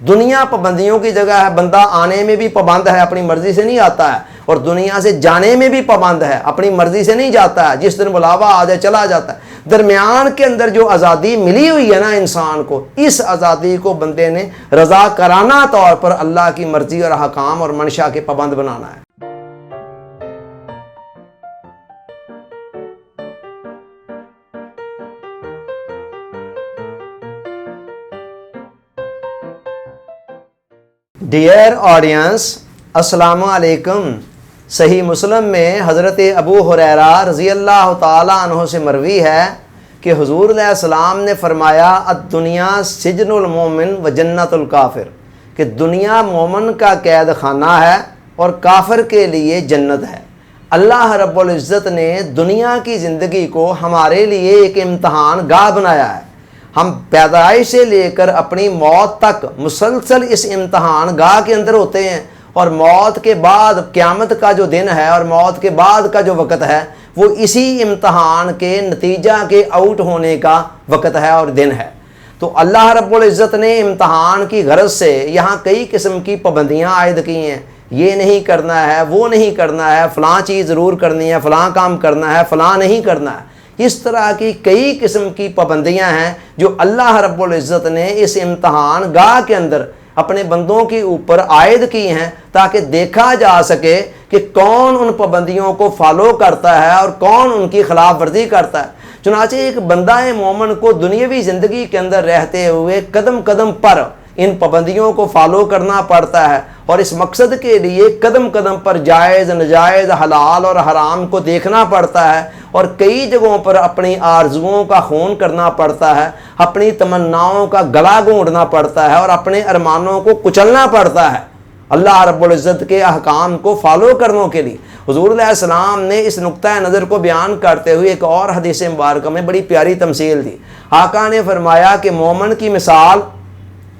دنیا پابندیوں کی جگہ ہے، بندہ آنے میں بھی پابند ہے، اپنی مرضی سے نہیں آتا ہے، اور دنیا سے جانے میں بھی پابند ہے، اپنی مرضی سے نہیں جاتا ہے، جس دن بلاوا آ جائے چلا جاتا ہے۔ درمیان کے اندر جو آزادی ملی ہوئی ہے نا انسان کو، اس آزادی کو بندے نے رضا کرانہ طور پر اللہ کی مرضی اور احکام اور منشا کے پابند بنانا ہے۔ ڈیئر آڈینس، السلام علیکم۔ صحیح مسلم میں حضرت ابو ہریرہ رضی اللہ تعالیٰ عنہ سے مروی ہے کہ حضور علیہ السلام نے فرمایا الدنیا سجن المومن و جنت الکافر، کہ دنیا مومن کا قید خانہ ہے اور کافر کے لیے جنت ہے۔ اللہ رب العزت نے دنیا کی زندگی کو ہمارے لیے ایک امتحان گاہ بنایا ہے۔ ہم پیدائش سے لے کر اپنی موت تک مسلسل اس امتحان گاہ کے اندر ہوتے ہیں، اور موت کے بعد قیامت کا جو دن ہے اور موت کے بعد کا جو وقت ہے وہ اسی امتحان کے نتیجہ کے آؤٹ ہونے کا وقت ہے اور دن ہے۔ تو اللہ رب العزت نے امتحان کی غرض سے یہاں کئی قسم کی پابندیاں عائد کی ہیں، یہ نہیں کرنا ہے، وہ نہیں کرنا ہے، فلاں چیز ضرور کرنی ہے، فلاں کام کرنا ہے، فلاں نہیں کرنا ہے۔ اس طرح کی کئی قسم کی پابندیاں ہیں جو اللہ رب العزت نے اس امتحان گاہ کے اندر اپنے بندوں کے اوپر عائد کی ہیں، تاکہ دیکھا جا سکے کہ کون ان پابندیوں کو فالو کرتا ہے اور کون ان کی خلاف ورزی کرتا ہے۔ چنانچہ ایک بندہ مومن کو دنیاوی زندگی کے اندر رہتے ہوئے قدم قدم پر ان پابندیوں کو فالو کرنا پڑتا ہے، اور اس مقصد کے لیے قدم قدم پر جائز ناجائز حلال اور حرام کو دیکھنا پڑتا ہے، اور کئی جگہوں پر اپنی آرزوؤں کا خون کرنا پڑتا ہے، اپنی تمناؤں کا گلا گھونٹنا پڑتا ہے، اور اپنے ارمانوں کو کچلنا پڑتا ہے اللہ رب العزت کے احکام کو فالو کرنے کے لیے۔ حضور علیہ السلام نے اس نقطہ نظر کو بیان کرتے ہوئے ایک اور حدیث مبارکہ میں بڑی پیاری تمثیل دی۔ آقا نے فرمایا کہ مومن کی مثال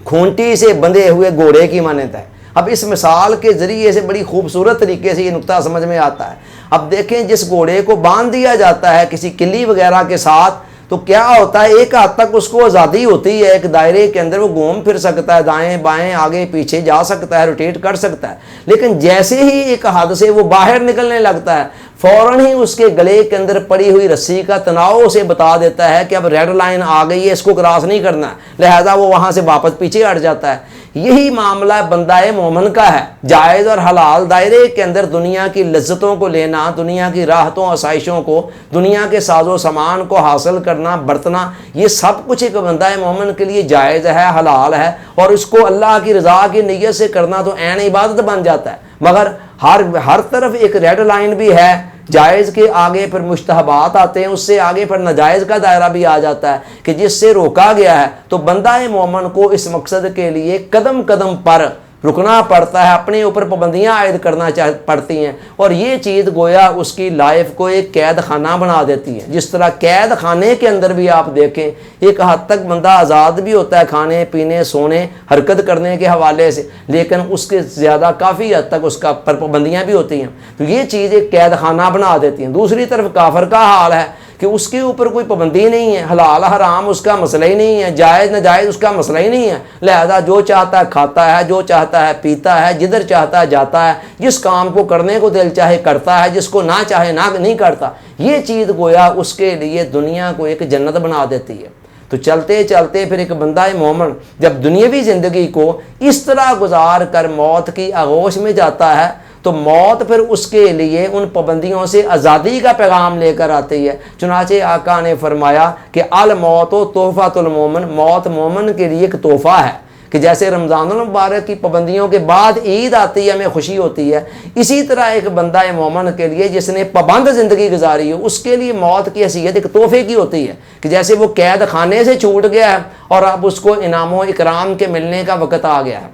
کھونٹی سے بندھے ہوئے گھوڑے کی مانند ہے۔ اب اس مثال کے ذریعے سے بڑی خوبصورت طریقے سے یہ نقطہ سمجھ میں آتا ہے۔ اب دیکھیں، جس گھوڑے کو باندھ دیا جاتا ہے کسی کلی وغیرہ کے ساتھ تو کیا ہوتا ہے، ایک حد تک اس کو آزادی ہوتی ہے، ایک دائرے کے اندر وہ گھوم پھر سکتا ہے، دائیں بائیں آگے پیچھے جا سکتا ہے، روٹیٹ کر سکتا ہے۔ لیکن جیسے ہی ایک حد سے وہ باہر نکلنے لگتا ہے، فوراً ہی اس کے گلے کے اندر پڑی ہوئی رسی کا تناؤ اسے بتا دیتا ہے کہ اب ریڈ لائن آ گئی ہے، اس کو کراس نہیں کرنا ہے، لہذا وہ وہاں سے واپس پیچھے ہٹ جاتا ہے۔ یہی معاملہ بندہ مومن کا ہے۔ جائز اور حلال دائرے کے اندر دنیا کی لذتوں کو لینا، دنیا کی راحتوں آسائشوں کو، دنیا کے ساز و سامان کو حاصل کرنا، برتنا، یہ سب کچھ ایک بندہ مومن کے لیے جائز ہے، حلال ہے، اور اس کو اللہ کی رضا کی نیت سے کرنا تو عین عبادت بن جاتا ہے۔ مگر ہر طرف ایک ریڈ لائن بھی ہے، جائز کے آگے پھر مشتہبات آتے ہیں، اس سے آگے پھر ناجائز کا دائرہ بھی آ جاتا ہے کہ جس سے روکا گیا ہے۔ تو بندہ مومن کو اس مقصد کے لیے قدم قدم پر رکنا پڑتا ہے، اپنے اوپر پابندیاں عائد کرنا پڑتی ہیں، اور یہ چیز گویا اس کی لائف کو ایک قید خانہ بنا دیتی ہے۔ جس طرح قید خانے کے اندر بھی آپ دیکھیں ایک حد تک بندہ آزاد بھی ہوتا ہے کھانے پینے سونے حرکت کرنے کے حوالے سے، لیکن اس کے زیادہ کافی حد تک اس کا پر پابندیاں بھی ہوتی ہیں، تو یہ چیز ایک قید خانہ بنا دیتی ہیں۔ دوسری طرف کافر کا حال ہے کہ اس کے اوپر کوئی پابندی نہیں ہے، حلال حرام اس کا مسئلہ ہی نہیں ہے، جائز ناجائز اس کا مسئلہ ہی نہیں ہے، لہذا جو چاہتا ہے کھاتا ہے، جو چاہتا ہے پیتا ہے، جدھر چاہتا ہے جاتا ہے، جس کام کو کرنے کو دل چاہے کرتا ہے، جس کو نہ چاہے نہ نہیں کرتا۔ یہ چیز گویا اس کے لیے دنیا کو ایک جنت بنا دیتی ہے۔ تو چلتے چلتے پھر ایک بندہ مومن جب دنیاوی زندگی کو اس طرح گزار کر موت کی آغوش میں جاتا ہے تو موت پھر اس کے لیے ان پابندیوں سے آزادی کا پیغام لے کر آتی ہے۔ چنانچہ آقا نے فرمایا کہ الموت تحفۃ المومن، موت مومن کے لیے ایک تحفہ ہے، کہ جیسے رمضان المبارک کی پابندیوں کے بعد عید آتی ہے، ہمیں خوشی ہوتی ہے، اسی طرح ایک بندہ مومن کے لیے جس نے پابند زندگی گزاری ہو اس کے لیے موت کی حیثیت ایک تحفے کی ہوتی ہے، کہ جیسے وہ قید خانے سے چھوٹ گیا ہے اور اب اس کو انعام و اکرام کے ملنے کا وقت آ گیا ہے۔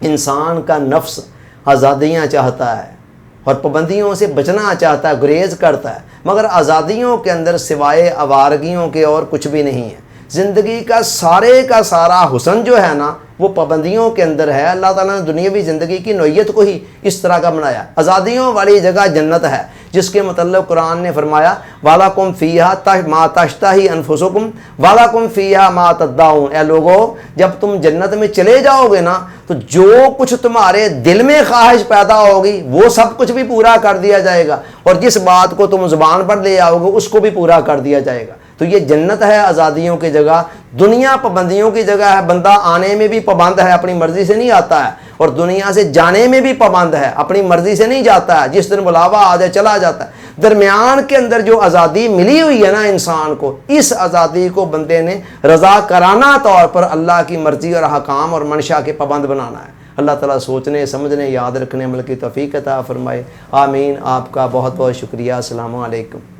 انسان کا نفس آزادیاں چاہتا ہے اور پابندیوں سے بچنا چاہتا ہے، گریز کرتا ہے، مگر آزادیوں کے اندر سوائے آوارگیوں کے اور کچھ بھی نہیں ہے۔ زندگی کا سارا حسن جو ہے نا وہ پابندیوں کے اندر ہے۔ اللہ تعالیٰ نے دنیاوی زندگی کی نوعیت کو ہی اس طرح کا بنایا۔ آزادیوں والی جگہ جنت ہے، جس کے متعلق قرآن نے فرمایا وَلَكُمْ فِيهَا مَا تَشْتَهِي أَنفُسُكُمْ وَلَكُمْ فِيهَا مَا تَدَّعُونَ۔ اے لوگو، جب تم جنت میں چلے جاؤ گے نا تو جو کچھ تمہارے دل میں خواہش پیدا ہوگی وہ سب کچھ بھی پورا کر دیا جائے گا، اور جس بات کو تم زبان پر لے آؤ گے اس کو بھی پورا کر دیا جائے گا۔ تو یہ جنت ہے آزادیوں کی جگہ، دنیا پابندیوں کی جگہ ہے۔ بندہ آنے میں بھی پابند ہے، اپنی مرضی سے نہیں آتا ہے، اور دنیا سے جانے میں بھی پابند ہے، اپنی مرضی سے نہیں جاتا ہے، جس دن بلاوا آ جائے چلا جاتا ہے۔ درمیان کے اندر جو آزادی ملی ہوئی ہے نا انسان کو، اس آزادی کو بندے نے رضا کرانہ طور پر اللہ کی مرضی اور حکام اور منشا کے پابند بنانا ہے۔ اللہ تعالیٰ سوچنے سمجھنے یاد رکھنے عمل کی توفیق عطا فرمائے، آمین۔ آپ کا بہت بہت شکریہ۔ السلام علیکم۔